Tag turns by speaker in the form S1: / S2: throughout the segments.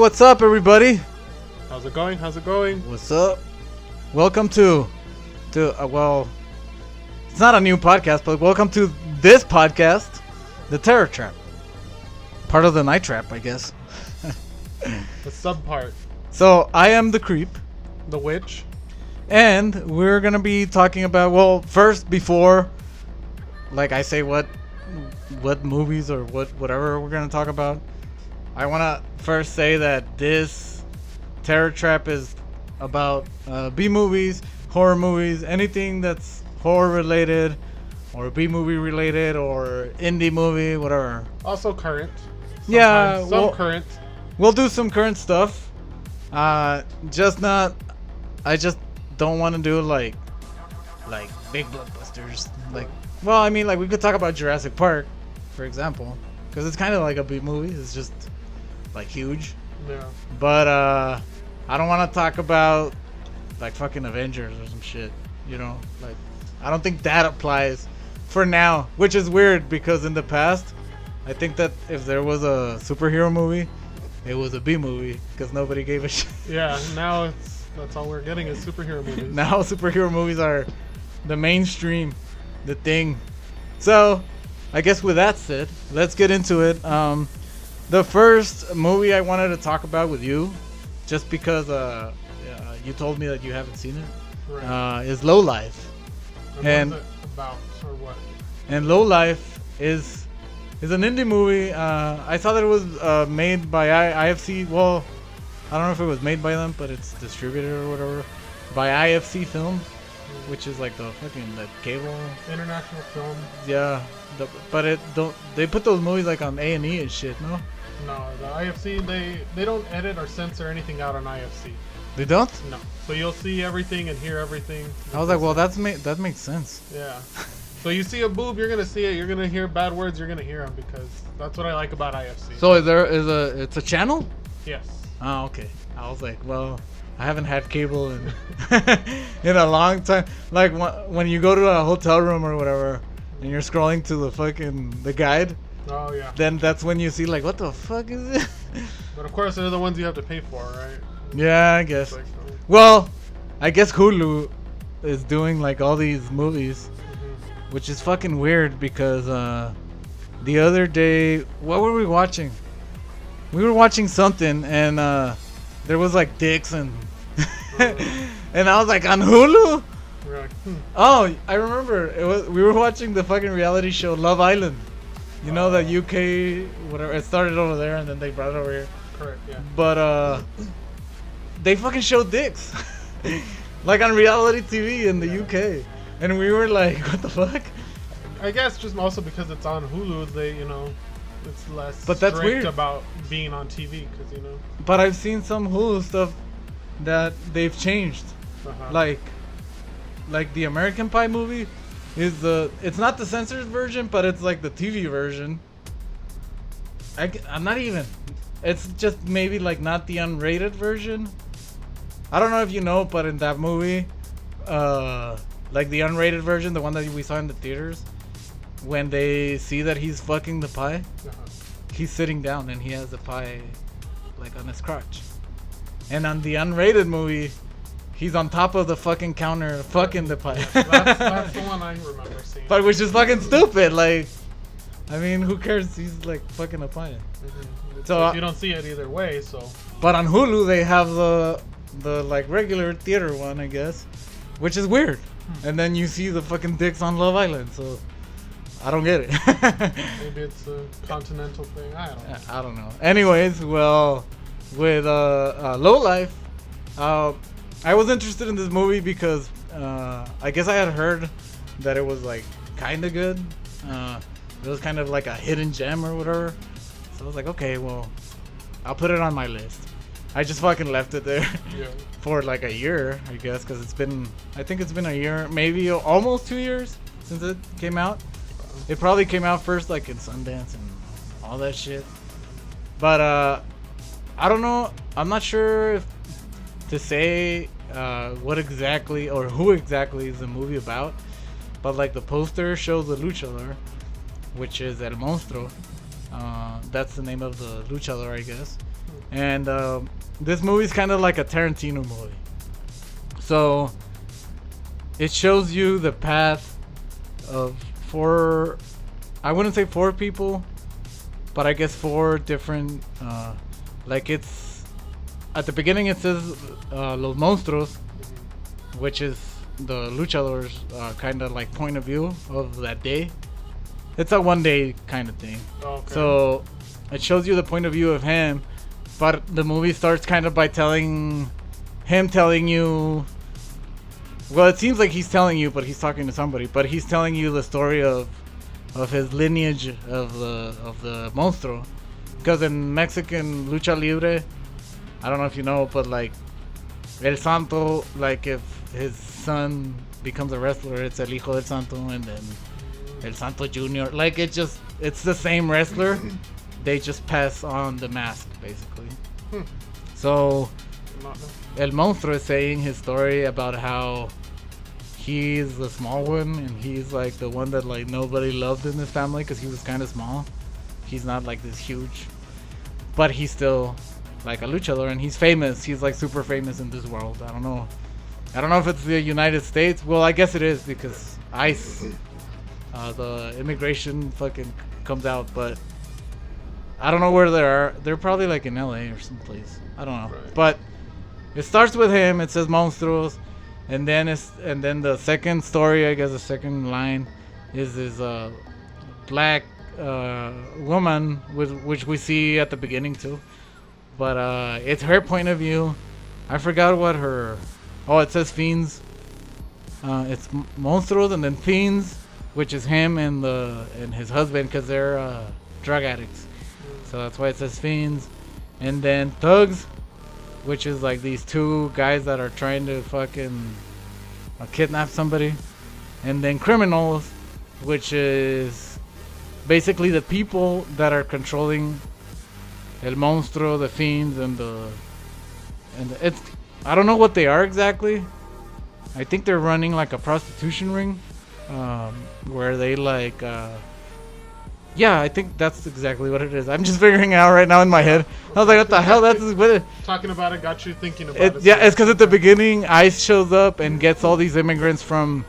S1: what's up, everybody?
S2: How's it going? How's it going?
S1: What's up? Welcome to well, it's not a new podcast, but welcome to this podcast, The Terror Trap. Part of the Night Trap, I guess.
S2: The sub part.
S1: So, I am the creep.
S2: The witch.
S1: And we're going to be talking about, well, first, before, like I say what movies or whatever we're going to talk about, I want to first say that this Terror Trap is about B-movies, horror movies, anything that's horror related or B-movie related or indie movie, whatever.
S2: Also current. Sometimes.
S1: Yeah.
S2: Some current.
S1: We'll do some current stuff. I just don't want to do like big blockbusters. Like, well, I mean, like we could talk about Jurassic Park, for example, because it's kind of like a B movie. It's just like huge.
S2: Yeah.
S1: But I don't want to talk about like fucking Avengers or some shit. You know, like I don't think that applies for now, which is weird because in the past, I think that if there was a superhero movie, it was a B movie because nobody gave a shit.
S2: Yeah. Now that's all we're getting is superhero movies.
S1: Now superhero movies are the mainstream, the thing. So, I guess with that said, let's get into it. The first movie I wanted to talk about with you, just because you told me that you haven't seen it,
S2: Right.
S1: is LOWLIFE. And
S2: what's it about or what?
S1: And LOWLIFE is an indie movie. I saw that it was made by IFC. Well, I don't know if it was made by them, but it's distributed or whatever by IFC Films, which is like the cable
S2: International film.
S1: Yeah, but they put those movies like on A&E and shit.
S2: No, the IFC they don't edit or censor anything out on IFC.
S1: They don't.
S2: No, so you'll see everything and hear everything.
S1: I was like, well, that makes sense.
S2: Yeah. So you see a boob, you're gonna see it. You're gonna hear bad words, you're gonna hear them because that's what I like about IFC.
S1: So it's a channel?
S2: Yes.
S1: Oh, okay. I was like, well, I haven't had cable in in a long time. Like when you go to a hotel room or whatever, and you're scrolling to the guide.
S2: Oh yeah.
S1: Then that's when you see like, what the fuck is it?
S2: But of course, they're the ones you have to pay for, right?
S1: Yeah, I guess.
S2: Like,
S1: well, I guess Hulu is doing like all these movies, which is fucking weird because the other day, what were we watching? We were watching something and there was like dicks and and I was like, on Hulu?
S2: We're like,
S1: Oh, I remember. We were watching the fucking reality show Love Island. You know, the UK, whatever. It started over there and then they brought it over here.
S2: Correct, yeah.
S1: But they fucking showed dicks. Like on reality TV in the UK. And we were like, what the fuck?
S2: I guess just also because it's on Hulu, it's less
S1: But that's
S2: strict
S1: weird.
S2: about being on TV, because
S1: But I've seen some Hulu stuff that they've changed.
S2: uh-huh.
S1: Like the American Pie movie is it's not the censored version, but it's like the TV version. I'm not even. It's just maybe like not the unrated version. I don't know if you know, but in that movie, like the unrated version, the one that we saw in the theaters, when they see that he's fucking the pie, he's sitting down and he has the pie like on his crotch. And on the unrated movie, he's on top of the fucking counter fucking the pie.
S2: Yes, that's the one I remember seeing.
S1: But which is fucking stupid. Like, I mean, who cares? He's like fucking a pie. So
S2: you don't see it either way, so.
S1: But on Hulu they have the like regular theater one, I guess, which is weird. And then you see the fucking dicks on Love Island, so I don't get it.
S2: Maybe it's a continental thing. I don't know.
S1: I don't know. Anyways, well, with LOWLIFE, I was interested in this movie because I guess I had heard that it was like kind of good. It was kind of like a hidden gem or whatever. So I was like, okay, well, I'll put it on my list. I just fucking left it there for like a year, I guess, because I think it's been a year, maybe almost 2 years since it came out. It probably came out first like in Sundance and all that shit. But I don't know. I'm not sure if to say what exactly or who exactly is the movie about. But like the poster shows the luchador, which is El Monstruo. That's the name of the luchador, I guess. And this movie's kind of like a Tarantino movie. So it shows you the path of four, I wouldn't say four people, but I guess four different, like it's, at the beginning it says Los Monstruos, which is the luchadors kind of like point of view of that day. It's a one day kind of thing.
S2: Okay.
S1: So it shows you the point of view of him, but the movie starts kind of by telling you, well, it seems like he's telling you, but he's talking to somebody, but he's telling you the story of his lineage of the monstruo. Because in Mexican lucha libre, I don't know if you know, but like El Santo, like if his son becomes a wrestler, it's El Hijo del Santo, and then El Santo Junior. Like it's the same wrestler. They just pass on the mask, basically. So El Monstruo is saying his story about how he's the small one, and he's like the one that like nobody loved in his family because he was kind of small. He's not like this huge, but he's still like a luchador, and he's famous. He's like super famous in this world. I don't know if it's the United States. Well, I guess it is because ICE, the immigration fucking comes out, but I don't know where they are. They're probably like in LA or someplace. I don't know. Right. But it starts with him. It says Monstruos, and then the second story, I guess the second line, is this black woman which we see at the beginning too. But it's her point of view. I forgot what her. Oh, it says Fiends. It's Monstruos and then Fiends, which is him and his husband, because they're drug addicts. So that's why it says Fiends. And then Thugs, which is like these two guys that are trying to fucking kidnap somebody. And then Criminals, which is basically the people that are controlling El Monstruo, the Fiends, and it's, I don't know what they are exactly. I think they're running like a prostitution ring, where they like, yeah, I think that's exactly what it is. I'm just figuring it out right now in my head. I was like, what the hell? That's what
S2: talking about it got you thinking about it.
S1: Yeah, it's because at the beginning, ICE shows up and gets all these immigrants from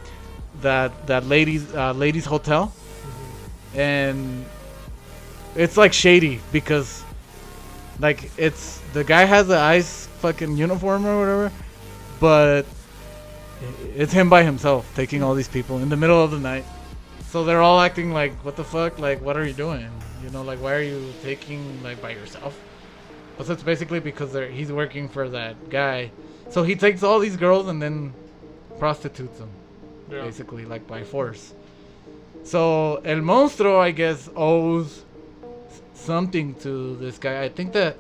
S1: that ladies hotel, and it's like shady because like it's the guy has the ICE fucking uniform or whatever, but it's him by himself taking all these people in the middle of the night. So they're all acting like, what the fuck? Like, what are you doing? You know, like, why are you taking, like, by yourself? But it's basically because he's working for that guy. So he takes all these girls and then prostitutes them. Yeah. Basically, like, by force. So El Monstruo, I guess, owes something to this guy. I think that,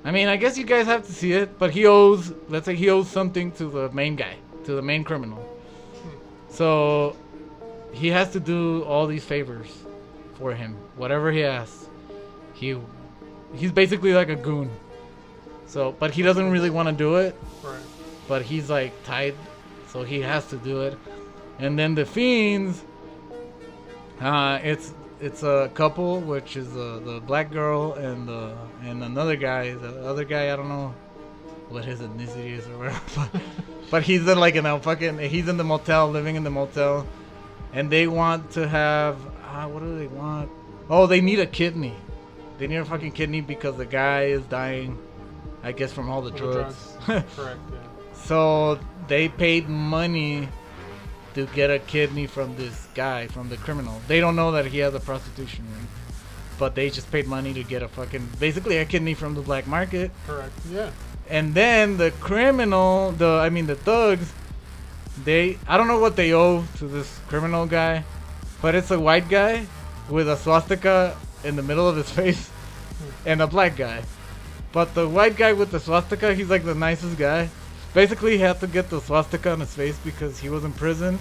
S1: I mean, I guess you guys have to see it, but he owes, let's say he owes something to the main guy, to the main criminal. So he has to do all these favors for him, whatever he asks. He's basically like a goon. So, but he doesn't really want to do it. Right. But he's like tied, so he has to do it. And then the Fiends, it's a couple, which is the black girl and another guy. The other guy, I don't know what his ethnicity is or whatever, but he's in like he's in the motel, living in the motel. And they want to have, what do they want? Oh, they need a kidney. They need a fucking kidney because the guy is dying, I guess, from all the drugs.
S2: Correct, yeah.
S1: So they paid money to get a kidney from this guy, from the criminal. They don't know that he has a prostitution ring, but they just paid money to get basically a kidney from the black market.
S2: Correct, yeah.
S1: And then the criminal, the thugs, I don't know what they owe to this criminal guy, but it's a white guy with a swastika in the middle of his face and a black guy. But the white guy with the swastika, he's like the nicest guy. Basically, he had to get the swastika on his face because he was in prison.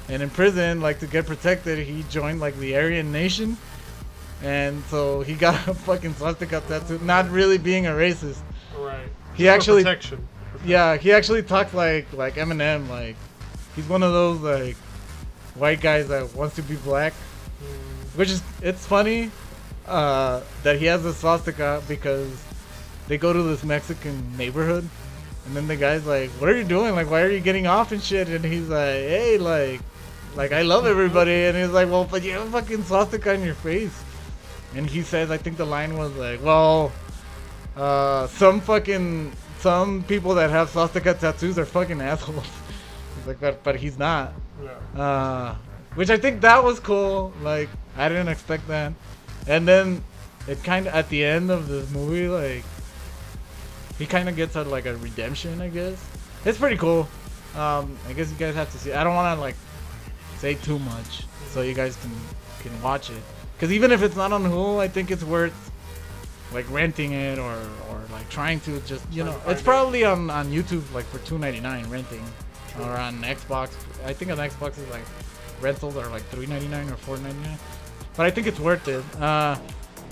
S1: And in prison, like to get protected, he joined like the Aryan Nation. And so he got a fucking swastika tattoo, not really being a racist.
S2: Right.
S1: He actually,
S2: protection.
S1: Yeah, he actually talks like Eminem. Like he's one of those like white guys that wants to be black, which is, it's funny that he has a swastika because they go to this Mexican neighborhood, and then the guy's like, "What are you doing? Like, why are you getting off and shit?" And he's like, "Hey, like I love everybody." And he's like, "Well, but you have a fucking swastika on your face." And he says, I think the line was like, "Well, some people that have swastika tattoos are fucking assholes." He's like, but he's not.
S2: Yeah.
S1: Which I think that was cool. Like, I didn't expect that. And then it kind of at the end of this movie, like, he kind of gets like a redemption, I guess. It's pretty cool. I guess you guys have to see. I don't want to like say too much, so you guys can watch it. Because even if it's not on Hulu, I think it's worth like renting it or like trying to just, you know, it's probably on YouTube like for $2.99 renting, or on Xbox. I think on Xbox is like rentals are like $3.99 or $4.99. But I think it's worth it.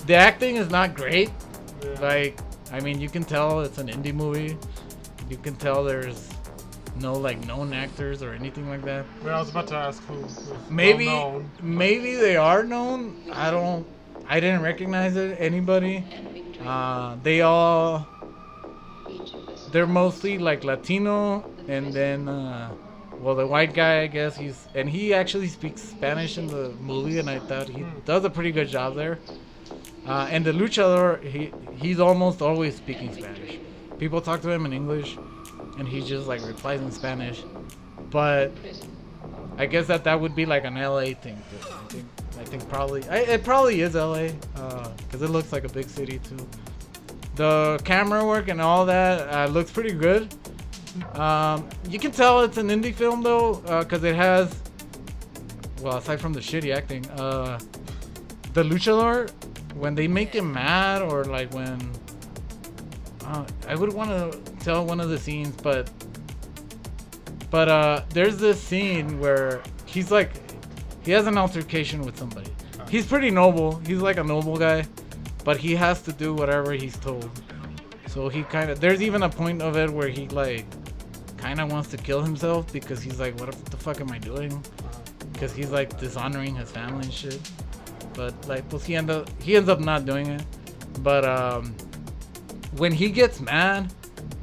S1: The acting is not great.
S2: Yeah.
S1: Like, I mean, you can tell it's an indie movie. You can tell there's no like known actors or anything like that.
S2: I was about to ask who.
S1: Maybe they are known. I didn't recognize anybody. They're mostly like Latino, and then well, the white guy, I guess he actually speaks Spanish in the movie, and I thought he does a pretty good job there. And the luchador, he's almost always speaking Spanish. People talk to him in English, and he just like replies in Spanish. But I guess that would be like an LA thing too. I think probably it probably is LA, because it looks like a big city too. The camera work and all that looks pretty good. You can tell it's an indie film though, because it has, well, aside from the shitty acting, the luchador, when they make him mad, or like when I would want to tell one of the scenes, but there's this scene where he has an altercation with somebody. He's pretty noble. He's like a noble guy, but he has to do whatever he's told. So there's even a point of it where he like kind of wants to kill himself, because he's like, what the fuck am I doing? Because he's like dishonoring his family and shit. But like, well, he ends up not doing it. But when he gets mad,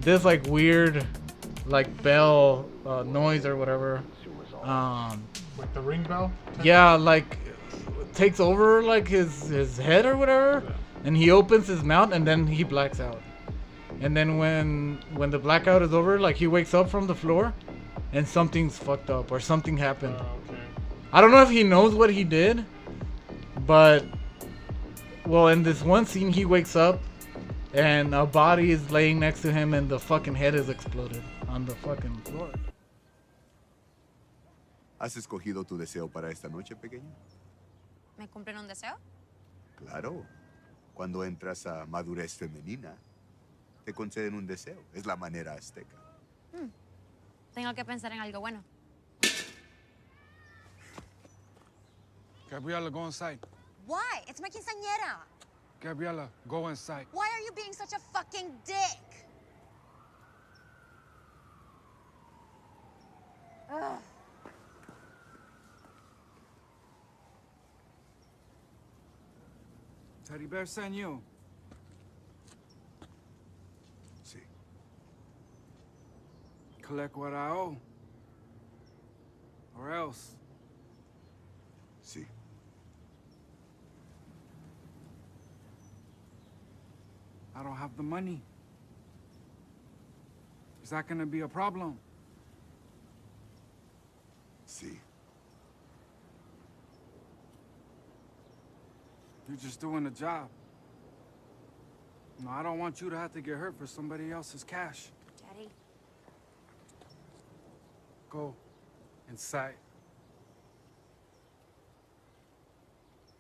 S1: this like weird like bell noise or whatever,
S2: like the ring bell?
S1: Yeah, like takes over like his head or whatever, and he opens his mouth, and then he blacks out. And then when the blackout is over, like he wakes up from the floor, and something's fucked up or something happened.
S2: Okay.
S1: I don't know if he knows what he did, but well, in this one scene he wakes up and a body is laying next to him, and the fucking head is exploded on the fucking floor.
S3: ¿Has escogido tu deseo para esta noche, pequeño?
S4: ¿Me cumplen un deseo?
S3: Claro. Cuando entras a madurez femenina, te conceden un deseo. Es la manera azteca.
S4: Tengo que pensar en algo bueno.
S5: Gabriela, go inside.
S4: Why? It's my quinceañera.
S5: Gabriela, go inside.
S4: Why are you being such a fucking dick? Ugh.
S5: Teddy Bear sent you.
S3: Sí.
S5: Collect what I owe. Or else.
S3: Sí.
S5: I don't have the money. Is that gonna be a problem?
S3: Sí.
S5: You're just doing the job. No, I don't want you to have to get hurt for somebody else's cash.
S4: Daddy.
S5: Go inside.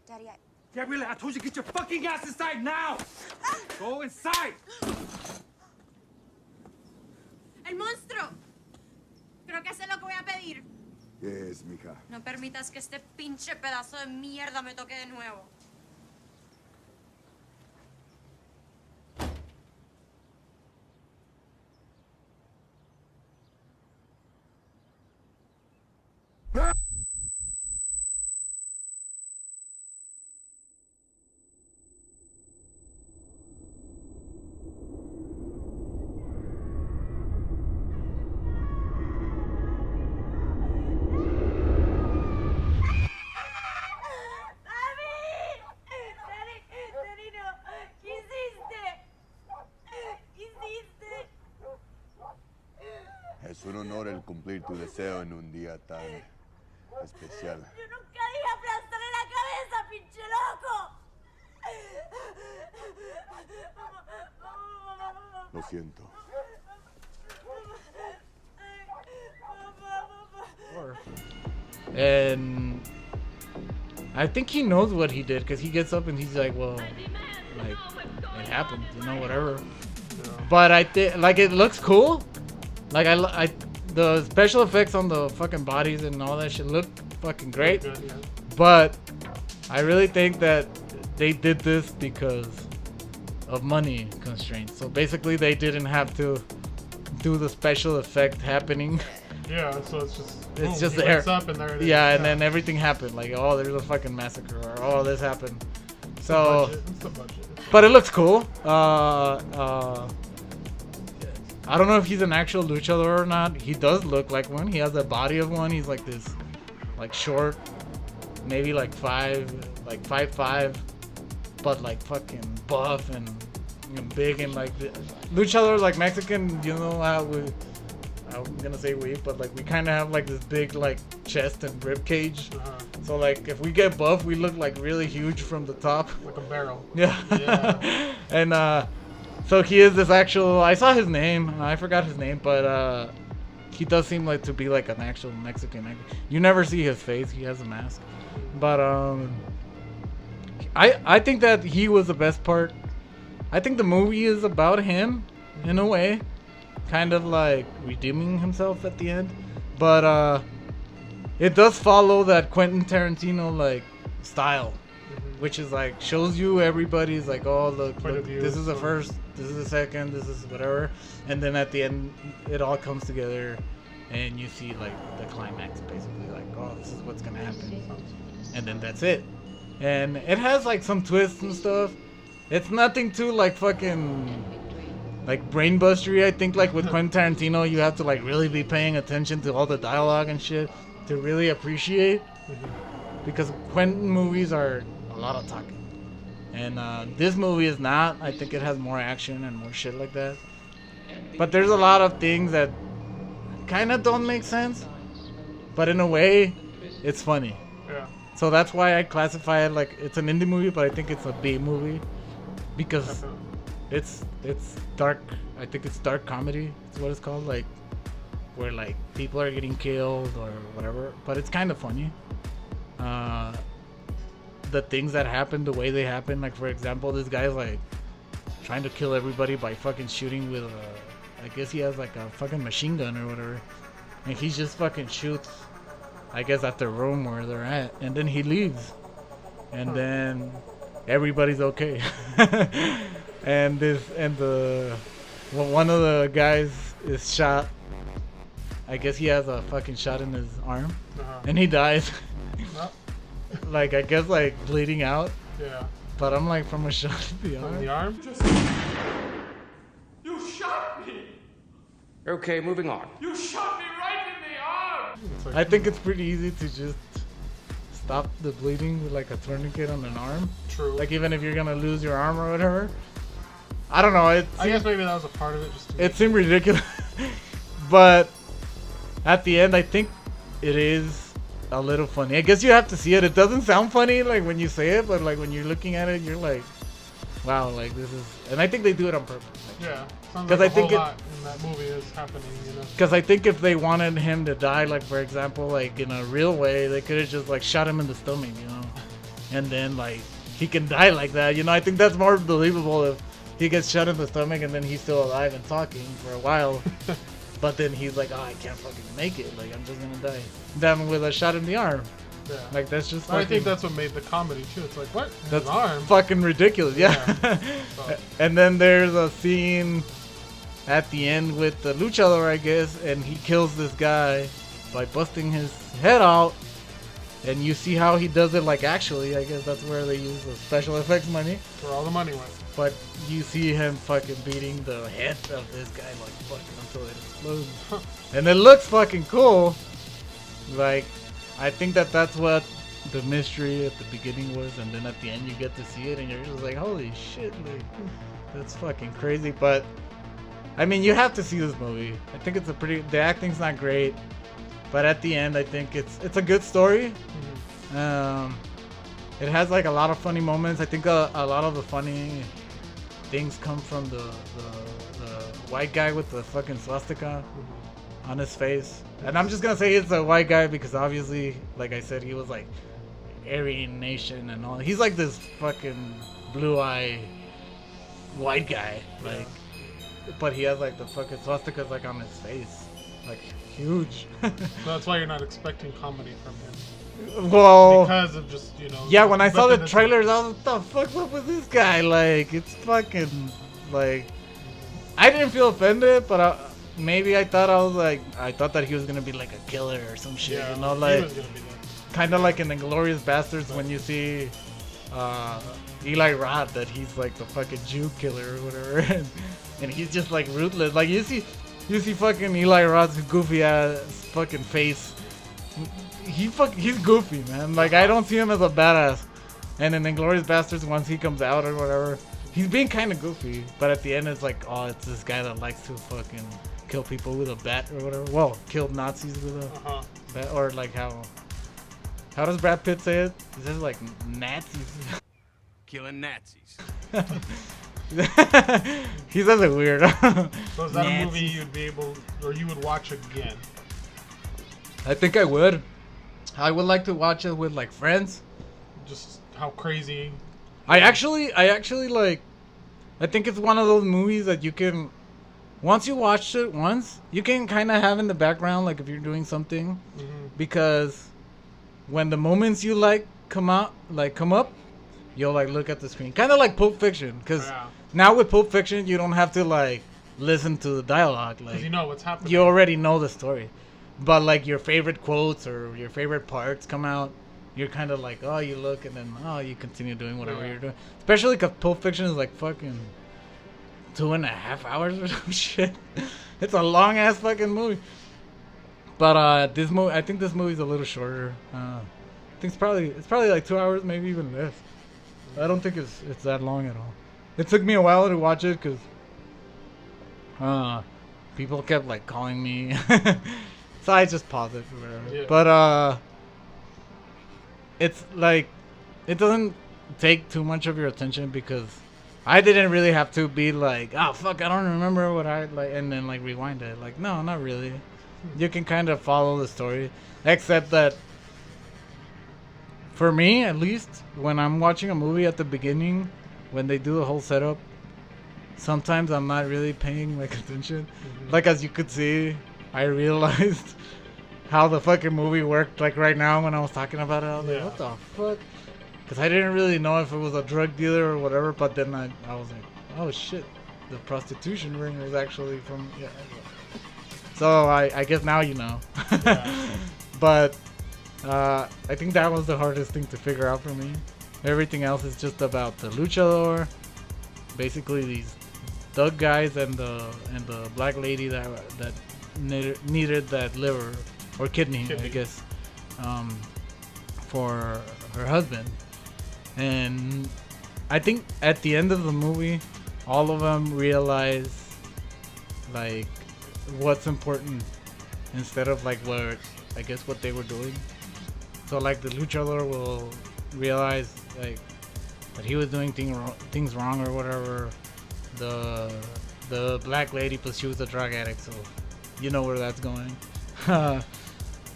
S4: Daddy,
S5: Gabriela, I told you, get your fucking ass inside now! Go inside!
S4: ¡El monstruo! Creo que sé lo que voy a pedir.
S3: Yes, mija.
S4: No permitas que este pinche pedazo de mierda me toque de nuevo.
S3: Es un honor el cumplir tu deseo en un día tan especial.
S4: Yo nunca dije aplastarle la cabeza, pinche loco.
S3: Lo siento.
S1: And I think he knows what he did because he gets up and he's like, well, like, it happened, you know, whatever. But I think, like, it looks cool. Like, the special effects on the fucking bodies and all that shit look fucking great.
S2: Good, yeah.
S1: But I really think that they did this because of money constraints. So basically, they didn't have to do the special effect happening.
S2: Yeah, so it's just boom,
S1: It's just
S2: he
S1: there.
S2: wakes up and there it is.
S1: Yeah, and then everything happened. Like, oh, there's a fucking massacre, or oh, this happened.
S2: It's
S1: So,
S2: the budget.
S1: but it looks cool. I don't know if he's an actual luchador or not. He does look like one. He has the body of one. He's like this, like short, maybe like 5'5", but like fucking buff and big and like the luchador, like Mexican. You know how I'm gonna say we, but like we kind of have like this big like chest and rib cage. So like if we get buff, we look like really huge from the top.
S2: Like a barrel.
S1: Yeah.
S2: Yeah.
S1: And so he is this actual. I saw his name. I forgot his name, but he does seem like to be like an actual Mexican. You never see his face. He has a mask. But I think that he was the best part. I think the movie is about him in a way, kind of like redeeming himself at the end. But it does follow that Quentin Tarantino like style, which is like shows you everybody's like, oh look, this is the first, this is the second, this is whatever, and then at the end it all comes together, and you see like the climax basically, like, oh, this is what's gonna happen, and then that's it. And it has like some twists and stuff. It's nothing too like fucking like brainbustery. I think like with Quentin Tarantino, you have to like really be paying attention to all the dialogue and shit to really appreciate, because Quentin movies are a lot of talking, and this movie is not. I think it has more action and more shit like that, but there's a lot of things that kind of don't make sense, but in a way it's funny.
S2: Yeah.
S1: So that's why I classify it like it's an indie movie, but I think it's a B movie because it's dark. I think it's dark comedy. It's what it's called, like where like people are getting killed or whatever, but it's kind of funny. The things that happen, the way they happen, like for example, this guy's like trying to kill everybody by fucking shooting with I guess he has like a fucking machine gun or whatever, and he just fucking shoots, I guess, at the room where they're at, and then he leaves, and then everybody's okay. and one of the guys is shot. I guess he has a fucking shot in his arm, and he dies. Like, I guess, like, bleeding out.
S2: Yeah.
S1: But I'm like, from a shot in the arm.
S2: On the arm?
S6: You shot me!
S7: Okay, moving on.
S6: You shot me right in the arm!
S2: It's like,
S1: I think it's pretty easy to just stop the bleeding with, like, a tourniquet on an arm.
S2: true.
S1: Like, even if you're gonna lose your arm or whatever. I don't know.
S2: I guess maybe that was a part of it. Just to
S1: It seemed ridiculous. But at the end, I think it is a little funny. I guess you have to see it. It doesn't sound funny like when you say it, but like when you're looking at it, you're like, wow, like this is. And I think they do it on purpose.
S2: yeah. Sounds
S1: 'Cause
S2: like
S1: I think
S2: a whole lot in that movie is happening, you know?
S1: Because I think if they wanted him to die, like for example, like in a real way, they could have just like shot him in the stomach, you know, and then like he can die like that, you know. I think that's more believable if he gets shot in the stomach and then he's still alive and talking for a while, but then he's like, oh, I can't fucking make it, like I'm just gonna die. Than with a shot in the arm.
S2: Yeah.
S1: Like that's just.
S2: I think
S1: fucking-
S2: that's what made the comedy too. It's like, what?
S1: That's
S2: His arm?
S1: fucking ridiculous, yeah.
S2: So-
S1: And then there's a scene at the end with the luchador, I guess, and he kills this guy by busting his head out. And you see how he does it, like actually, I guess that's where they use the special effects money.
S2: Where all the money went.
S1: But you see him fucking beating the head of this guy, like fucking until it explodes. And it looks fucking cool. Like, I think that's what the mystery at the beginning was, and then at the end you get to see it, and you're just like, holy shit, like, that's fucking crazy. But I mean, you have to see this movie. I think it's the acting's not great, but at the end, I think it's a good story. It has like a lot of funny moments. I think a lot of the funny things come from the white guy with the fucking swastika on his face. And I'm just gonna say it's a white guy because obviously, like I said, he was like Aryan nation and all. He's like this fucking blue-eye white guy, like, but he has like the fucking swastikas like on his face, like huge.
S2: So that's why you're not expecting comedy from him.
S1: Well,
S2: Because of just, you know.
S1: yeah, when I saw the
S2: recognition.
S1: trailers, I was like, what the fuck's up with this guy? Like, it's fucking, like, I didn't feel offended, but maybe I thought that he was gonna be like a killer or some shit,
S2: Yeah,
S1: you know,
S2: he
S1: like,
S2: was gonna be that.
S1: kind of like in Inglourious Bastards when you see Eli Roth, that he's like the fucking Jew killer or whatever, and he's just like ruthless. Like you see fucking Eli Roth's goofy ass fucking face. He's goofy, man. Like I don't see him as a badass. And in Inglourious Bastards, once he comes out or whatever, he's being kind of goofy. But at the end, it's like, oh, it's this guy that likes to fucking kill people with a bat or whatever. Well, killed Nazis with a bat, or like how does Brad Pitt say it? He says like Nazis.
S8: Killing Nazis.
S1: He says it weird.
S2: So is that a movie you'd be able, or you would watch again?
S1: I think I would. I would like to watch it with like friends.
S2: Just how crazy.
S1: I actually like. I think it's one of those movies that you can, once you watched it once, you can kind of have in the background, like if you're doing something, because when the moments you like come up, you'll like look at the screen, kind of like Pulp Fiction. Because now with Pulp Fiction, you don't have to like listen to the dialogue, like
S2: you know what's happening.
S1: You already know the story. But like your favorite quotes or your favorite parts come out, you're kind of like, oh, you look and then you continue doing whatever you're doing. Especially because Pulp Fiction is like fucking 2.5 hours or some shit. It's a long ass fucking movie. But this movie, I think this movie's a little shorter. I think it's probably like 2 hours, maybe even less. I don't think it's that long at all. It took me a while to watch it because people kept like calling me. So I just paused it or whatever. Yeah. But it's like it doesn't take too much of your attention because I didn't really have to be like, oh fuck, I don't remember what I like, and then like rewind it. Like no, not really. You can kind of follow the story, except that for me at least, when I'm watching a movie at the beginning, when they do the whole setup, sometimes I'm not really paying like attention. Like as you could see, I realized how the fucking movie worked, like right now when I was talking about it. I was like, what the fuck? Because I didn't really know if it was a drug dealer or whatever, but then I was like, oh shit, the prostitution ring was actually from, So I guess now you know. But I think that was the hardest thing to figure out for me. Everything else is just about the luchador, basically these thug guys and the black lady that needed that liver or kidney. I guess, for her husband. And I think at the end of the movie, all of them realize like what's important instead of like what they were doing. So like the luchador will realize like that he was doing things wrong or whatever. The black lady, plus she was a drug addict, so you know where that's going.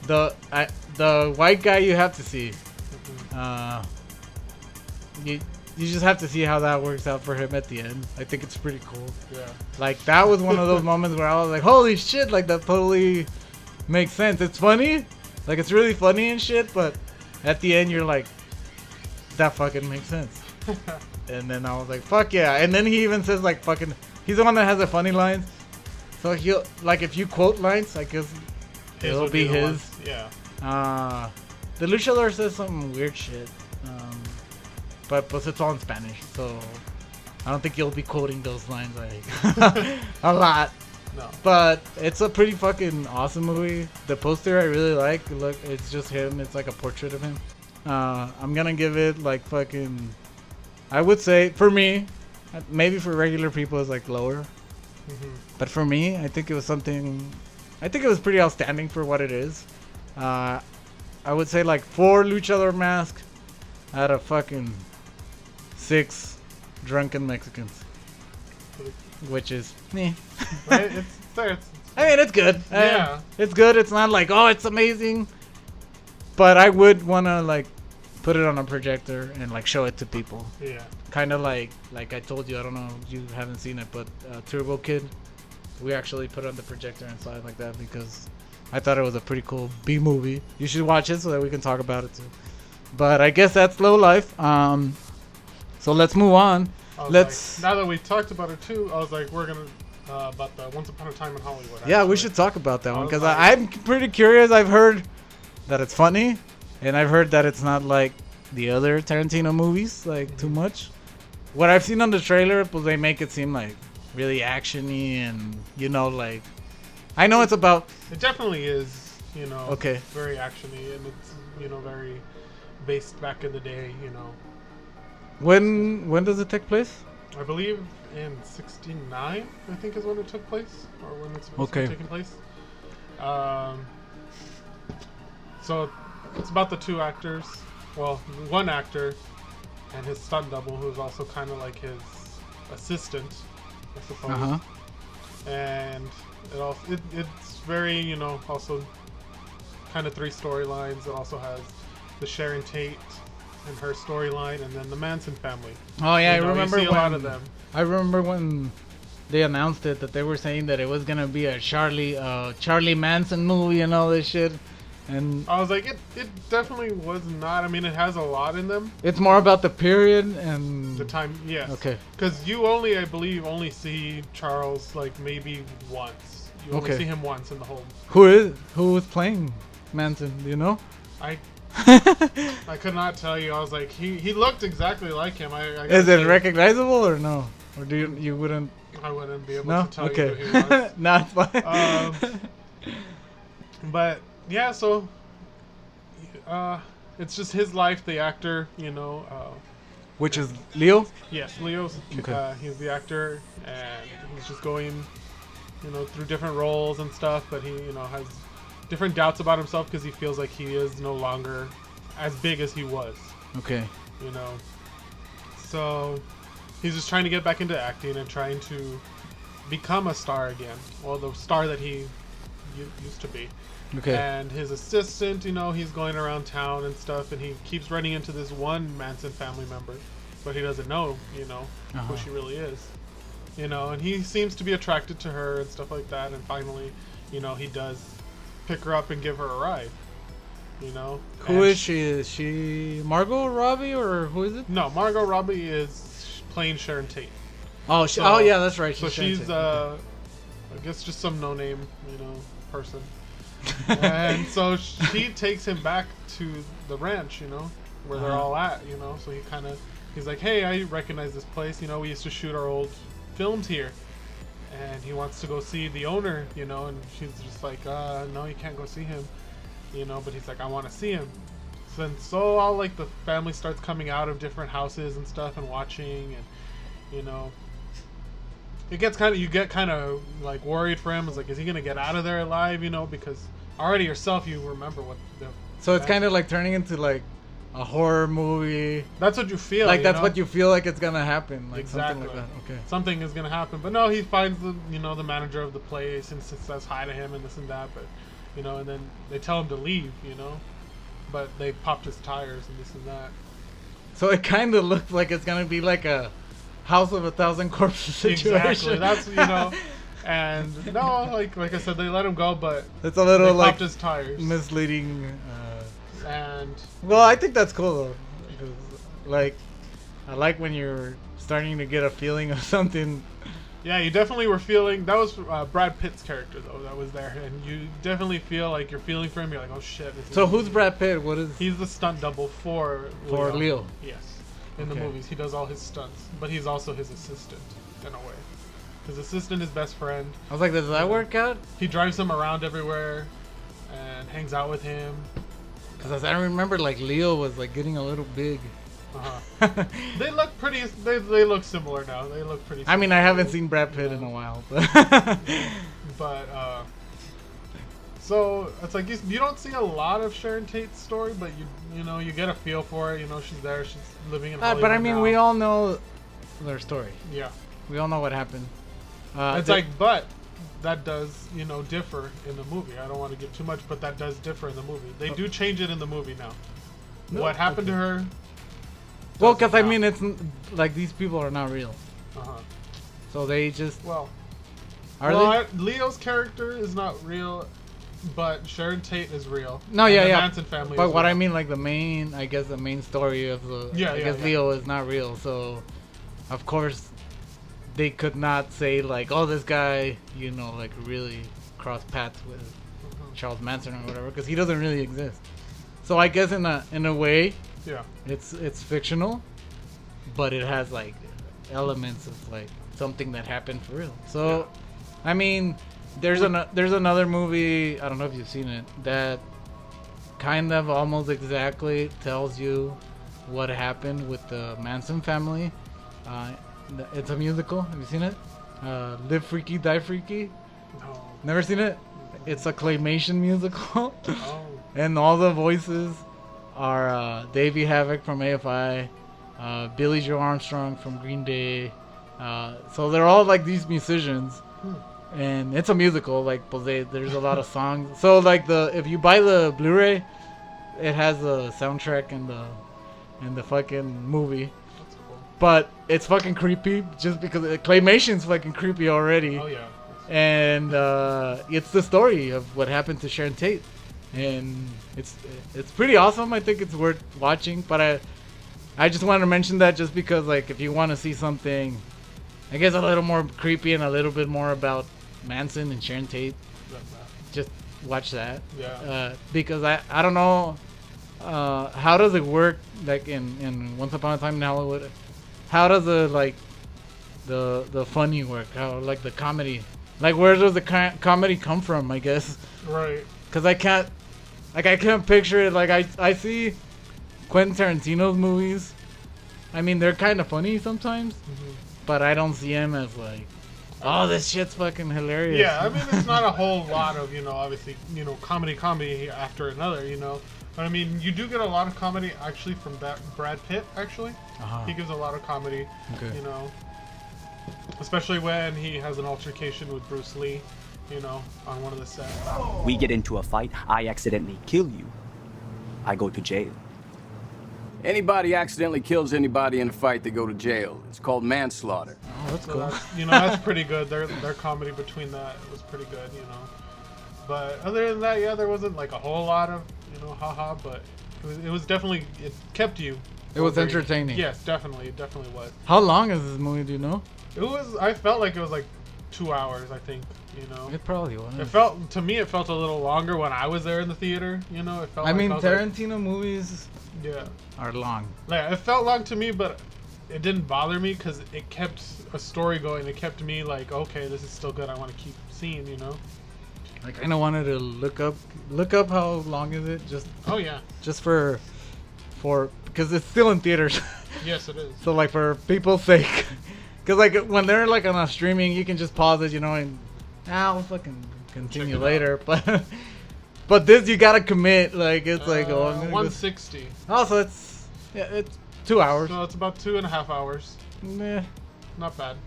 S1: The white guy you have to see. You just have to see how that works out for him at the end. I think it's pretty cool. Yeah. Like that was one of those moments where I was like, holy shit, like that totally makes sense. It's funny. Like it's really funny and shit, but at the end you're like, that fucking makes sense. And then I was like, fuck yeah. And then he even says like fucking, he's the one that has the funny lines. So he'll, like if you quote lines, I guess it'll be his. Yeah. The luchador says some weird shit. But it's all in Spanish, so I don't think you'll be quoting those lines like a lot. No. But it's a pretty fucking awesome movie. The poster I really like. Look, it's just him. It's like a portrait of him. I'm gonna give it like fucking, I would say for me, maybe for regular people it's like lower. But for me, I think it was something. I think it was pretty outstanding for what it is. I would say like 4 luchador masks out of fucking 6 drunken Mexicans, which is me.
S2: Right? It's there.
S1: I mean, it's good.
S2: Yeah.
S1: It's good. It's not like, oh, it's amazing. But I would want to, like, put it on a projector and, like, show it to people.
S2: Yeah.
S1: Kind of like I told you, I don't know if you haven't seen it, but Turbo Kid, we actually put it on the projector and saw it like that because I thought it was a pretty cool B movie. You should watch it so that we can talk about it, too. But I guess that's Low Life. So let's move on. Let's.
S2: Like, now that we talked about it, too, I was like, we're going to. About the Once Upon a Time in Hollywood.
S1: Yeah,
S2: actually.
S1: we should talk about that one because
S2: like,
S1: I'm pretty curious. I've heard that it's funny, and I've heard that it's not like the other Tarantino movies, like too much. What I've seen on the trailer, well, they make it seem like really actiony and like I know it's about.
S2: It definitely is,
S1: Okay.
S2: very actiony and it's very based back in the day.
S1: When does it take place?
S2: I believe in '69, I think is when it took place, or when it's supposed to be taking place. So it's about the 2 actors. Well, one actor and his stunt double, who's also kind of like his assistant, I suppose.
S1: Uh-huh.
S2: And it's very, also kind of 3 storylines. It also has the Sharon Tate and her storyline, and then the Manson family.
S1: Oh yeah, I remember
S2: you see a lot of them.
S1: I remember when they announced it that they were saying that it was gonna be a Charlie Manson movie and all this shit, and
S2: I was like, it definitely was not. I mean, it has a lot in them.
S1: it's more about the period and
S2: The time, yes.
S1: Okay.
S2: Because you only, I believe, only see Charles like maybe once. You only
S1: Okay.
S2: see him once in the whole.
S1: who was playing Manson? Do you know?
S2: I could not tell you. I was like, he looked exactly like him. I
S1: Is
S2: gotta
S1: it
S2: say,
S1: recognizable or no? Or do you wouldn't?
S2: I wouldn't be able
S1: No.
S2: to tell
S1: Okay.
S2: you who he was.
S1: Nah, it's fine.
S2: But yeah, so it's just his life, the actor,
S1: Which is Leo?
S2: Yes, Leo's.
S1: Okay.
S2: He's the actor, and he's just going, through different roles and stuff. But he, has different doubts about himself because he feels like he is no longer as big as he was.
S1: Okay.
S2: So he's just trying to get back into acting and trying to become a star again. Well, the star that he used to be.
S1: Okay.
S2: And his assistant, he's going around town and stuff, and he keeps running into this one Manson family member, but he doesn't know, who she really is. And he seems to be attracted to her and stuff like that, and finally, he does pick her up and give her a ride.
S1: Who is she? Is she Margot Robbie or who is it?
S2: No, Margot Robbie is playing Sharon Tate.
S1: Oh,
S2: So-
S1: yeah, that's right.
S2: So
S1: Sharon
S2: she's,
S1: Tate. Okay.
S2: I guess, just some no-name, person. And so she takes him back to the ranch, where they're all at, So he's like, hey, I recognize this place. We used to shoot our old films here. And he wants to go see the owner, and she's just like, no, you can't go see him, but he's like, I want to see him. So all like the family starts coming out of different houses and stuff and watching, and it gets you get kind of like worried for him. It's like, is he gonna get out of there alive? Because already yourself you remember what the.
S1: So it's kind of like turning into like a horror movie.
S2: That's what you feel.
S1: Like that's what you feel like it's gonna happen. Like
S2: Exactly.
S1: something like that. Okay.
S2: Something is gonna happen, but no, he finds the the manager of the place and says hi to him and this and that, but and then they tell him to leave, but they popped his tires and this and that.
S1: So it kind of looks like it's gonna be like a House of a Thousand Corpses situation.
S2: Exactly. That's and no, like I said, they let him go, but
S1: it's a little
S2: they
S1: like
S2: popped his tires.
S1: misleading.
S2: And
S1: Well, I think that's cool though, because like I like when you're starting to get a feeling of something.
S2: yeah, you definitely were feeling. That was Brad Pitt's character though that was there, and you definitely feel like you're feeling for him. You're like, oh shit.
S1: So who's Brad Pitt? What is
S2: He's the stunt double for
S1: Leo?
S2: Yes, in the
S1: Okay.
S2: movies, he does all his stunts, but he's also his assistant in a way. His assistant is best friend.
S1: I was like, does that work out?
S2: He drives him around everywhere and hangs out with him.
S1: Because I remember like Leo was like getting a little big.
S2: They look pretty. They look similar now. They look pretty.
S1: I mean, I
S2: similar.
S1: haven't seen Brad Pitt in a while, but
S2: But so it's like you don't see a lot of Sharon Tate's story, but you know you get a feel for it. You know she's there. She's living in Hollywood
S1: but I mean,
S2: now.
S1: we all know their story.
S2: Yeah.
S1: We all know what happened.
S2: It's like, but that does, you know, differ in the movie. I don't want to give too much, but that does differ in the movie. They do change it in the movie now. What happened to her?
S1: Well, because I mean, it's like these people are not real. So they just
S2: Well,
S1: are they?
S2: Leo's character is not real, but Sharon Tate is real.
S1: No,
S2: And
S1: yeah,
S2: the
S1: yeah.
S2: Manson family.
S1: But
S2: is
S1: what
S2: real.
S1: I mean, like the main, I guess the main story of the, I guess Leo is not real. So, of course, they could not say like, oh, this guy, you know, like really crossed paths with Charles Manson or whatever, because he doesn't really exist. So I guess in a way,
S2: Yeah.
S1: it's fictional, but it has like elements of like something that happened for real. So, I mean, there's another movie, I don't know if you've seen it, that kind of almost exactly tells you what happened with the Manson family. It's a musical. Have you seen it? Live Freaky, Die Freaky.
S2: No.
S1: Never seen it? It's a claymation musical.
S2: Oh.
S1: And all the voices are Davey Havok from AFI, Billy Joe Armstrong from Green Day. So they're all like these musicians, and it's a musical. Like, but there's a lot of songs. So like if you buy the Blu-ray, it has the soundtrack and the fucking movie.
S2: That's cool.
S1: But it's fucking creepy just because claymation's fucking creepy already.
S2: Oh yeah.
S1: And it's the story of what happened to Sharon Tate, and it's pretty awesome. I think it's worth watching. But I just wanted to mention that just because, like, if you want to see something, I guess a little more creepy and a little bit more about Manson and Sharon Tate, just watch that.
S2: Yeah.
S1: Because I don't know how does it work, like in Once Upon a Time in Hollywood. How does the funny work? How, like, the comedy? Like, where does the comedy come from, I guess?
S2: Right.
S1: Because I can't picture it. Like, I see Quentin Tarantino's movies. I mean, they're kind of funny sometimes, but I don't see him as like, oh, this shit's fucking hilarious.
S2: Yeah, I mean, it's not a whole lot of, you know, obviously, you know, comedy after another, you know. But I mean, you do get a lot of comedy actually from Brad Pitt, actually. He gives a lot of comedy, you know. Especially when he has an altercation with Bruce Lee, you know, on one of the sets.
S9: We get into a fight, I accidentally kill you. I go to jail.
S10: Anybody accidentally kills anybody in a fight, they go to jail. It's called manslaughter.
S1: Oh, that's
S2: So
S1: cool.
S2: you know, that's pretty good. Their comedy between that was pretty good, you know. But other than that, yeah, there wasn't like a whole lot of, you know, haha, but it was definitely, it kept you.
S1: It was entertaining.
S2: Yes, definitely. It definitely was.
S1: How long is this movie? Do you know?
S2: It was, I felt like it was like 2 hours, I think, you know.
S1: It probably was.
S2: It felt, to me, it felt a little longer when I was there in the theater, you know. It felt
S1: I mean,
S2: was
S1: Tarantino movies
S2: yeah.
S1: are long.
S2: Yeah, it felt long to me, but it didn't bother me because it kept a story going. It kept me like, okay, this is still good. I want to keep seeing, you know.
S1: I kind of wanted to look up how long is it, just
S2: Oh yeah.
S1: just for because it's still in theaters.
S2: Yes, it is.
S1: So like for people's sake, because like when they're like on a streaming, you can just pause it, you know, and I'll fucking continue later. But this you gotta commit. Like it's like oh, I'm gonna
S2: 160.
S1: Also, it's 2 hours.
S2: So it's about 2.5 hours.
S1: Meh.
S2: Not bad.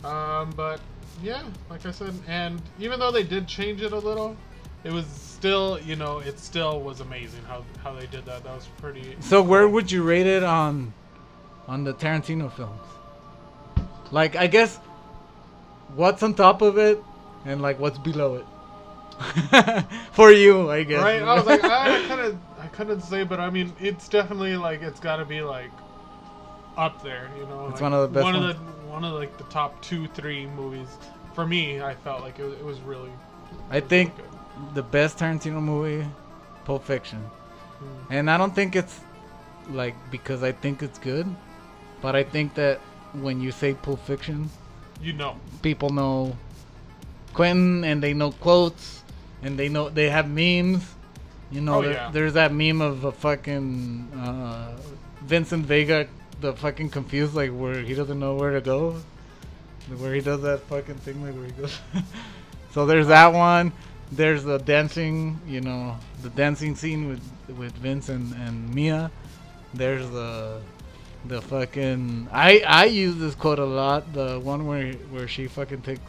S2: But yeah, like I said, and even though they did change it a little, it was still, you know, it still was amazing how they did that. That was pretty.
S1: So where would you rate it on the Tarantino films? Like, I guess what's on top of it and like what's below it? For you, I guess.
S2: Right? I was like, I couldn't say, but I mean, it's definitely like it's got to be like up there, you know.
S1: It's
S2: like,
S1: one of the best ones.
S2: One of like the top 2-3 movies for me. I felt like it was really.
S1: I think the best Tarantino movie, Pulp Fiction, and I don't think it's like because I think it's good, but I think that when you say Pulp Fiction,
S2: you know,
S1: people know Quentin and they know quotes and they have memes. You know, there's that meme of a fucking Vincent Vega, the fucking confused, like where he doesn't know where to go, where he does that fucking thing, like where he goes. So there's that one. There's the dancing, the dancing scene with Vince and Mia. There's the fucking I use this quote a lot. The one where she fucking takes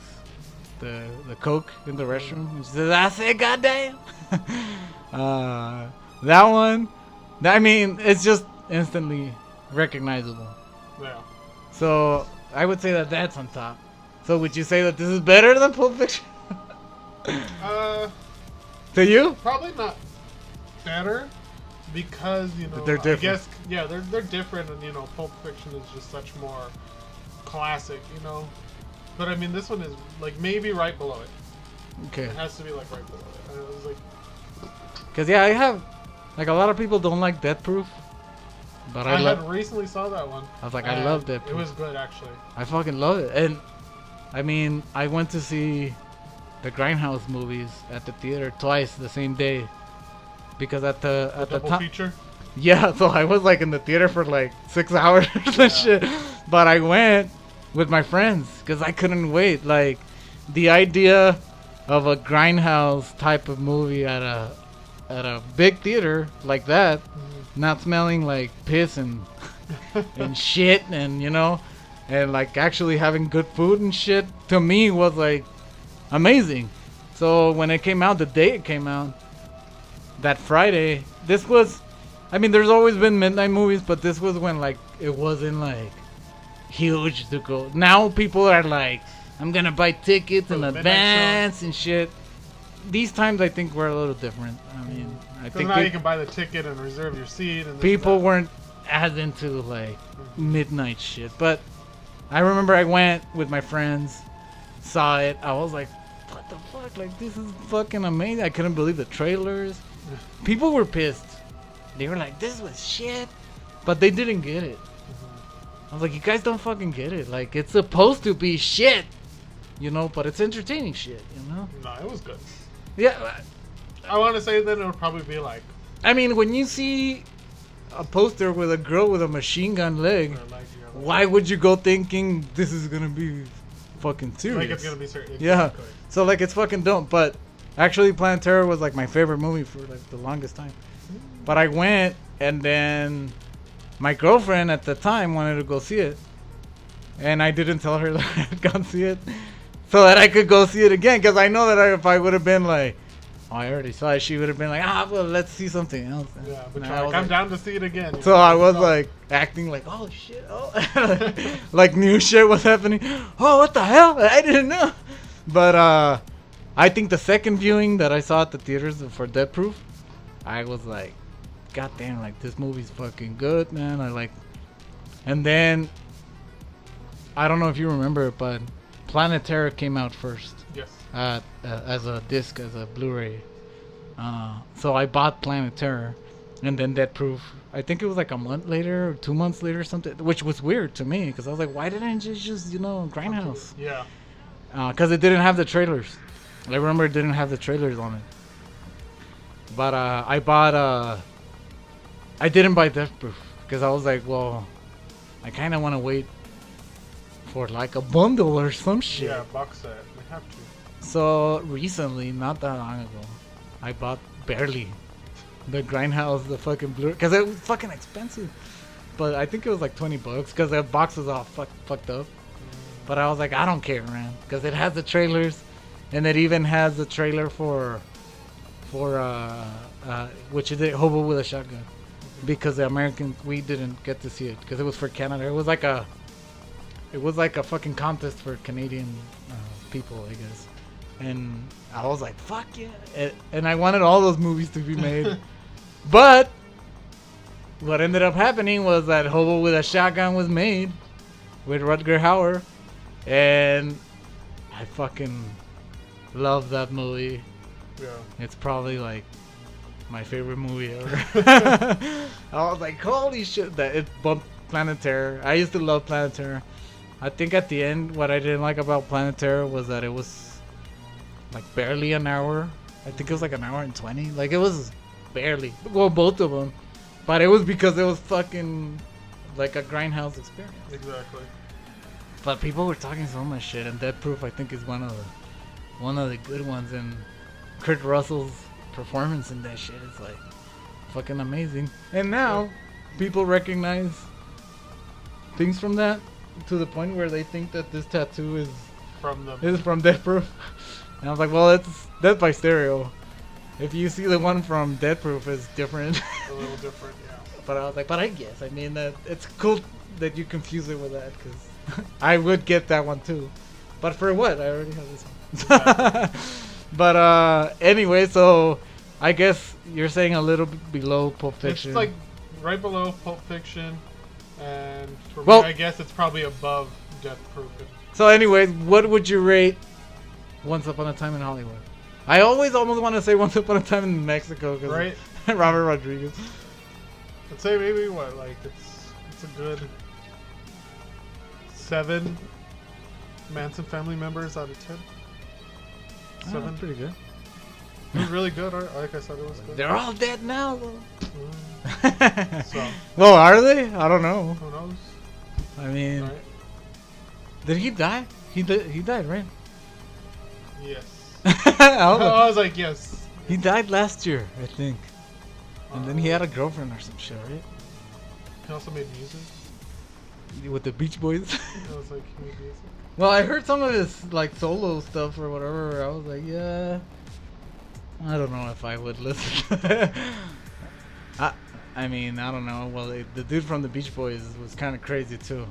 S1: the coke in the restroom and she says, "I said, goddamn." That one. I mean, it's just instantly recognizable.
S2: Yeah.
S1: So I would say that that's on top. So would you say that this is better than Pulp Fiction? To you?
S2: Probably not better because
S1: But they're different.
S2: I guess they're different, and Pulp Fiction is just such more classic, But I mean, this one is like maybe right below it.
S1: Okay.
S2: It has to be like right below it. It was like.
S1: Cause I have like a lot of people don't like Death Proof, but
S2: I had recently saw that one.
S1: I was like, I love Death Proof.
S2: It was good actually.
S1: I fucking love it, and I mean, I went to see the Grindhouse movies at the theater twice the same day, because at the
S2: Double feature.
S1: Yeah, so I was like in the theater for like 6 hours and shit, but I went with my friends because I couldn't wait. Like the idea of a Grindhouse type of movie at a big theater like that, not smelling like piss and and shit, and and like actually having good food and shit, to me was like amazing. So when it came out, the day it came out, that Friday, this was, I mean, there's always been midnight movies, but this was when like it wasn't like huge to go. Now people are like, I'm gonna buy tickets in advance and shit. These times I think we're a little different. I mean, I think
S2: now you can buy the ticket and reserve your seat. And
S1: people weren't as into like midnight shit. But I remember I went with my friends, saw it. I was like, what the fuck? Like, this is fucking amazing. I couldn't believe the trailers. People were pissed. They were like, this was shit. But they didn't get it. I was like, you guys don't fucking get it. Like, it's supposed to be shit. But it's entertaining shit,
S2: No, it was good.
S1: Yeah.
S2: I want to say that it would probably be like.
S1: I mean, when you see a poster with a girl with a machine gun leg, why would you go thinking this is gonna be fucking serious?
S2: Like it's gonna be serious.
S1: Yeah. So like it's fucking dumb. But actually, Planet Terror was like my favorite movie for like the longest time. But I went, and then my girlfriend at the time wanted to go see it, and I didn't tell her that I had gone see it, so that I could go see it again. Because I know that if I would have been like, oh, I already saw it, she would have been like, well, let's see something else.
S2: Yeah, but I'm down to see it again.
S1: So I was like acting like, oh shit, like new shit was happening. Oh, what the hell? I didn't know. But I think the second viewing that I saw at the theaters for Death Proof, I was like, god damn, like this movie's fucking good, man. And then I don't know if you remember it, but Planet Terror came out first.
S2: Yes.
S1: As a disc, as a Blu-ray. So I bought Planet Terror, and then Death Proof. I think it was like a month later or 2 months later or something, which was weird to me because I was like, why didn't you just Grindhouse?
S2: Yeah.
S1: Because it didn't have the trailers. I remember it didn't have the trailers on it. But I bought. I didn't buy Death Proof because I was like, well, I kind of want to wait for like a bundle or some shit.
S2: Yeah, box set. We have to.
S1: So recently, not that long ago, I bought barely the Grindhouse, the fucking Blu-ray, because it was fucking expensive. But I think it was like $20 because the box was all fucked up. But I was like, I don't care, man, because it has the trailers, and it even has the trailer for which is Hobo with a Shotgun, because the Americans, we didn't get to see it because it was for Canada. It was like a fucking contest for Canadian people, I guess. And I was like, fuck yeah. And I wanted all those movies to be made. But what ended up happening was that Hobo with a Shotgun was made with Rutger Hauer. And I fucking love that movie.
S2: Yeah.
S1: It's probably like my favorite movie ever. I was like, holy shit, that it bumped Planet Terror. I used to love Planet Terror. I think at the end, what I didn't like about Planet Terror was that it was like barely an hour. I think it was like an hour and 20. Like it was barely. Well, both of them. But it was because it was fucking like a grindhouse experience.
S2: Exactly.
S1: But people were talking so much shit, and Death Proof I think is one of the good ones. And Kurt Russell's performance in that shit is like fucking amazing. And now people recognize things from that to the point where they think that this tattoo is from Death Proof. And I was like, well, it's Death by Stereo. If you see the one from Death Proof, it's different.
S2: A little different, yeah.
S1: But I was like, but I guess, I mean, that it's cool that you confuse it with that, because I would get that one too. But for what? I already have this one. But anyway, so I guess you're saying a little bit below Pulp Fiction.
S2: It's like right below Pulp Fiction, and for
S1: Well,
S2: me, I guess it's probably above Death Proof.
S1: So anyway, what would you rate Once Upon a Time in Hollywood? I always almost want to say Once Upon a Time in Mexico, because
S2: right?
S1: Robert Rodriguez.
S2: I'd say maybe what, like it's a good 7 Manson family members out of 10. 7.
S1: That's pretty good.
S2: It was really good. Like I said, it was good.
S1: They're all dead now, though.
S2: So.
S1: Well, are they? I don't know.
S2: Who knows?
S1: I mean,
S2: right.
S1: Did he die? He died, right?
S2: Yes.
S1: I
S2: was like, yes.
S1: He died last year, I think. And then he had a girlfriend or some shit, right?
S2: He also made music.
S1: With the Beach Boys.
S2: I was like, he made music.
S1: Well, I heard some of his like solo stuff or whatever. I was like, yeah, I don't know if I would listen. I mean, I don't know. Well, the dude from the Beach Boys was kind of crazy too.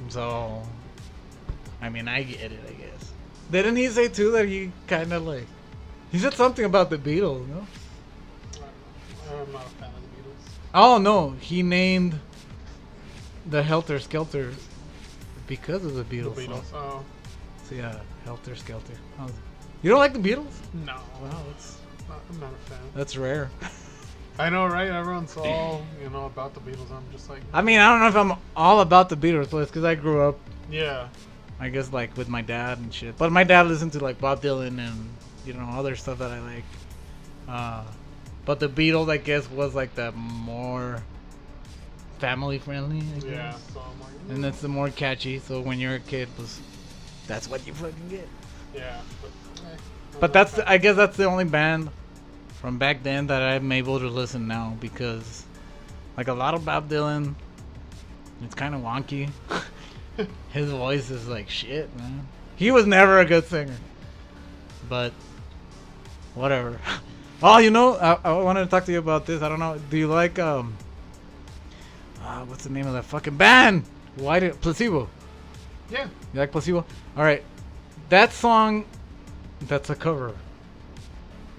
S1: So, I mean, I get it, I guess. Didn't he say too that he kind of like, he said something about the Beatles, no?
S2: I'm not a fan of the Beatles.
S1: Oh no, he named the Helter Skelter because of the Beatles.
S2: The Beatles. Oh.
S1: So yeah, Helter Skelter. You don't like the Beatles?
S2: No.
S1: Wow,
S2: I'm not a fan.
S1: That's rare.
S2: I know, right? Everyone's all, about the Beatles. I'm just like...
S1: I mean, I don't know if I'm all about the Beatles, but it's because I grew up,
S2: yeah,
S1: I guess, like, with my dad and shit. But my dad listened to, like, Bob Dylan and, other stuff that I like. But the Beatles, I guess, was, like, the more family-friendly, I guess.
S2: Yeah, so I'm like...
S1: And that's the more catchy, so when you're a kid, that's what you fucking get.
S2: Yeah,
S1: but I guess that's the only band from back then that I'm able to listen now, because like a lot of Bob Dylan, it's kind of wonky. His voice is like shit, man. He was never a good singer, but whatever. Oh, I wanted to talk to you about this. I don't know. Do you like what's the name of that fucking band? Placebo?
S2: Yeah.
S1: You like Placebo? All right, that song, that's a cover.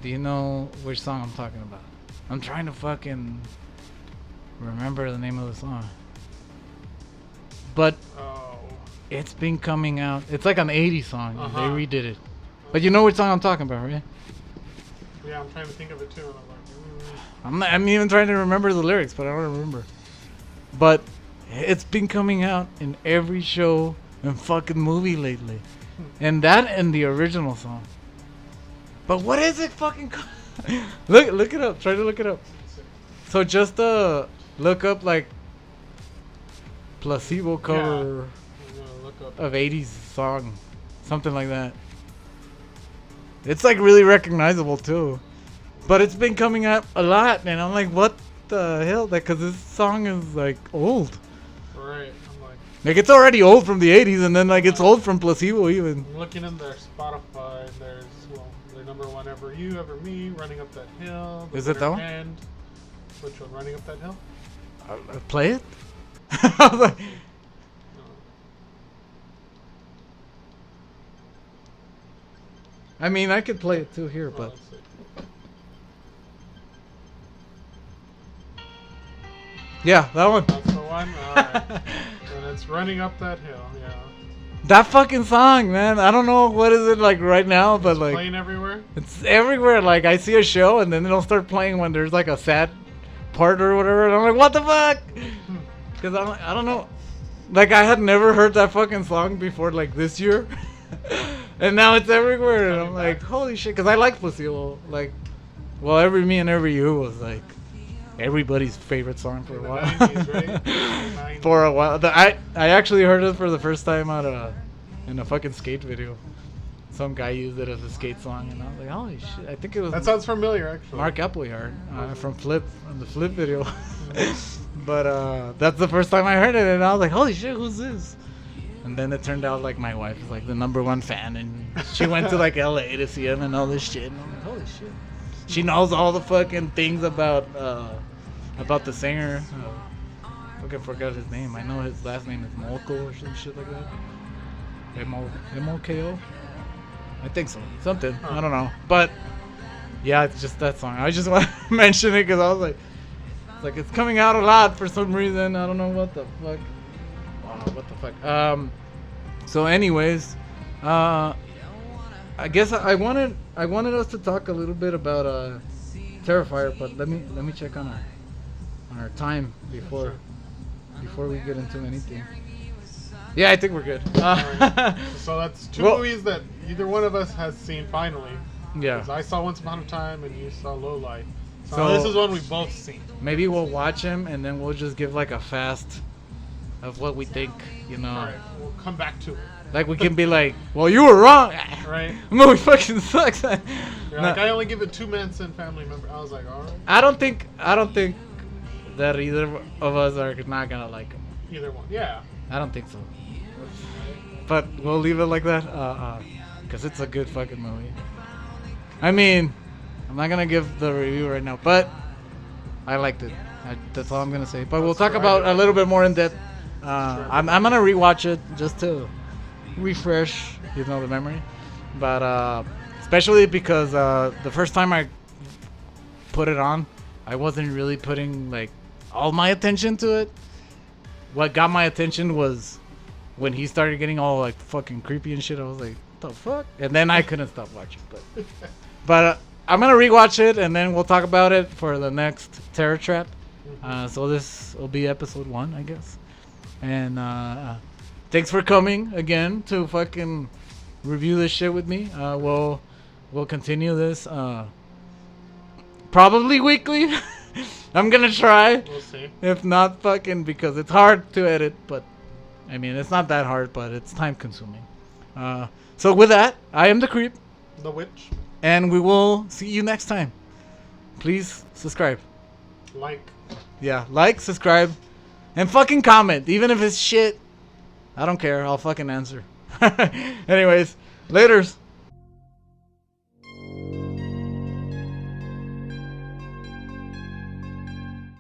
S1: Do you know which song I'm talking about? I'm trying to fucking remember the name of the song. But it's been coming out. It's like an 80s song. They redid it. But you know which song I'm talking about, right?
S2: Yeah, I'm trying to think of it too. And
S1: I'm even trying to remember the lyrics, but I don't remember. But it's been coming out in every show and fucking movie lately. And that and the original song. But what is it fucking called? Look it up. Try to look it up. So just look up like Placebo cover of 80s song. Something like that. It's like really recognizable too. But it's been coming out a lot and I'm like, what the hell? Because this song is like old.
S2: Right.
S1: Like it's already old from the 80s and then like it's old from Placebo even.
S2: I'm looking in their Spotify and there's their number one, Ever You, Ever Me, Running Up That Hill.
S1: Is it that one?
S2: And which one? Running Up That Hill?
S1: Play it? I was like, I mean, I could play it too here, but yeah, that one.
S2: That's the one. Alright. And it's Running Up That Hill, yeah.
S1: That fucking song, man. I don't know what is it like right now, but like
S2: playing everywhere.
S1: It's everywhere. Like I see a show and then it'll start playing when there's like a sad part or whatever, and I'm like, what the fuck? Because I don't know. Like I had never heard that fucking song before, like this year, and now it's everywhere, and I'm like, holy shit. Because I like Placebo. Like, well, Every Me and Every You was like everybody's favorite song for a
S2: In the
S1: while.
S2: 90s, right? 90s.
S1: For a while. I actually heard it for the first time in a fucking skate video. Some guy used it as a skate song, and I was like, holy shit! I think it was
S2: That sounds familiar, actually.
S1: Mark Appleyard from Flip, on the Flip video. But that's the first time I heard it, and I was like, holy shit, who's this? And then it turned out like my wife is like the #1 fan, and she went to like LA to see him and all this shit. And I'm like, holy shit! She knows all the fucking things about the singer. I fucking forgot his name. I know his last name is Molko or some shit like that. M-O-K-O? I think so. Something. I don't know. But yeah, it's just that song. I just want to mention it because I was like, it's coming out a lot for some reason. I don't know what the fuck. What the fuck? So anyways, I guess I wanted us to talk a little bit about Terrifier, but let me check on our time before we get into anything. Yeah, I think we're good.
S2: So that's two movies that either one of us has seen finally.
S1: Yeah.
S2: 'Cause I saw Once Upon a Time and you saw Low Life.
S1: So
S2: this is one we've both seen.
S1: Maybe we'll watch them and then we'll just give like a fast of what we think, you know.
S2: Alright, we'll come back to it.
S1: Like we can be like, well, you were wrong.
S2: Right.
S1: The movie fucking sucks.
S2: You're like, I only give it 2 Manson family members. I was like, alright.
S1: I don't think that either of us are not gonna like him.
S2: Either one. Yeah.
S1: I don't think so. But we'll leave it like that, because it's a good fucking movie. I mean, I'm not gonna give the review right now, but I liked it. That's all I'm gonna say. But we'll talk about a little bit more in depth. I'm gonna rewatch it just to refresh, the memory. But especially because the first time I put it on, I wasn't really putting like all my attention to it. What got my attention was when he started getting all like fucking creepy and shit. I was like, what the fuck? And then I couldn't stop watching. But I'm gonna rewatch it and then we'll talk about it for the next Terror Trap. So this will be episode 1, I guess. And thanks for coming again to fucking review this shit with me. We'll continue this probably weekly. I'm gonna try.
S2: We'll see.
S1: If not, fucking, because it's hard to edit, but I mean it's not that hard, but it's time consuming. So with that, I am the Creep.
S2: The Witch.
S1: And we will see you next time. Please subscribe.
S2: Like.
S1: Yeah, like, subscribe, and fucking comment. Even if it's shit, I don't care. I'll fucking answer. Anyways, laters.